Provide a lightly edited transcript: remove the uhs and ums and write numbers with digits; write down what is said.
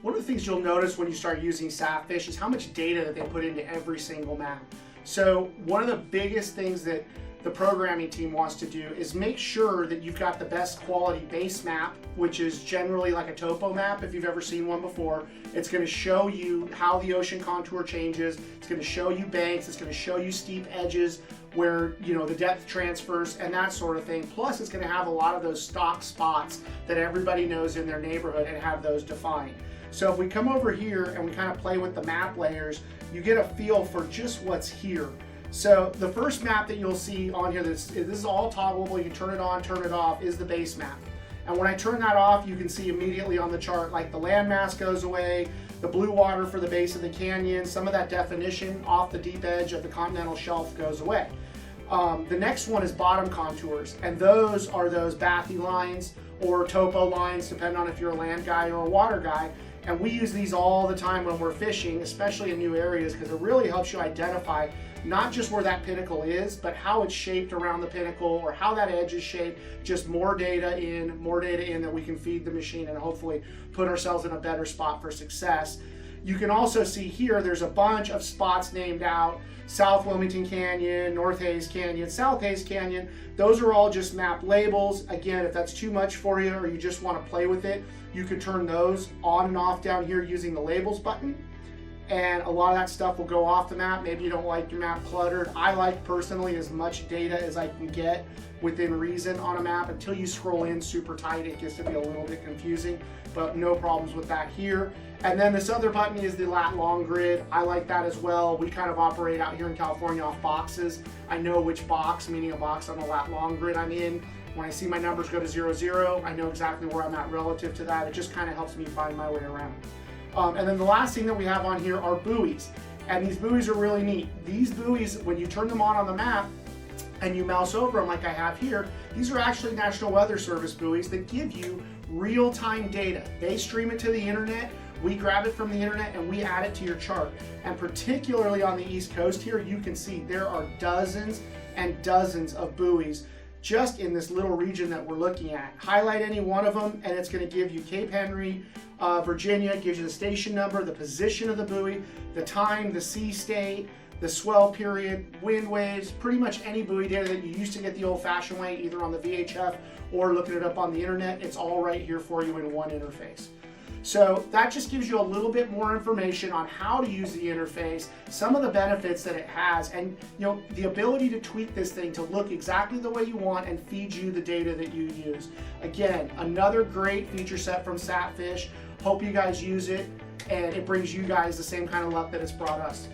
one of the things you'll notice when you start using SatFish is how much data that they put into every single map. So one of the biggest things that the programming team wants to do is make sure that you've got the best quality base map, which is generally like a topo map if you've ever seen one before. It's going to show you how the ocean contour changes. It's going to show you banks. It's going to show you steep edges where, you know, the depth transfers and that sort of thing. Plus, it's going to have a lot of those stock spots that everybody knows in their neighborhood and have those defined. So if we come over here and we kind of play with the map layers, you get a feel for just what's here. So the first map that you'll see on here, this is all toggleable, you can turn it on, turn it off, is the base map. And when I turn that off, you can see immediately on the chart, like the landmass goes away, the blue water for the base of the canyon, some of that definition off the deep edge of the continental shelf goes away. The next one is bottom contours, and those are those bathy lines or topo lines, depending on if you're a land guy or a water guy. And we use these all the time when we're fishing, especially in new areas, because it really helps you identify not just where that pinnacle is, but how it's shaped around the pinnacle or how that edge is shaped. Just more data in that we can feed the machine and hopefully put ourselves in a better spot for success. You can also see here, there's a bunch of spots named out. South Wilmington Canyon, North Hayes Canyon, South Hayes Canyon. Those are all just map labels. Again, if that's too much for you or you just want to play with it, you can turn those on and off down here using the labels button. And a lot of that stuff will go off the map. Maybe you don't like your map cluttered. I like personally as much data as I can get within reason on a map. Until you scroll in super tight, it gets to be a little bit confusing, but no problems with that here. And then this other button is the lat long grid. I like that as well. We kind of operate out here in California off boxes. I know which box, meaning a box on the lat long grid I'm in. When I see my numbers go to 0, 0, I know exactly where I'm at relative to that. It just kind of helps me find my way around. And then the last thing that we have on here are buoys. And these buoys are really neat. These buoys, when you turn them on the map and you mouse over them like I have here, these are actually National Weather Service buoys that give you real-time data. They stream it to the internet, we grab it from the internet, and we add it to your chart. And particularly on the East Coast here, you can see there are dozens and dozens of buoys just in this little region that we're looking at. Highlight any one of them and it's going to give you Cape Henry, Virginia. It gives you the station number, the position of the buoy, the time, the sea state, the swell period, wind waves, pretty much any buoy data that you used to get the old-fashioned way, either on the VHF or looking it up on the internet. It's all right here for you in one interface. So that just gives you a little bit more information on how to use the interface, some of the benefits that it has, and the ability to tweak this thing to look exactly the way you want and feed you the data that you use. Again, another great feature set from SatFish. Hope you guys use it and it brings you guys the same kind of luck that it's brought us.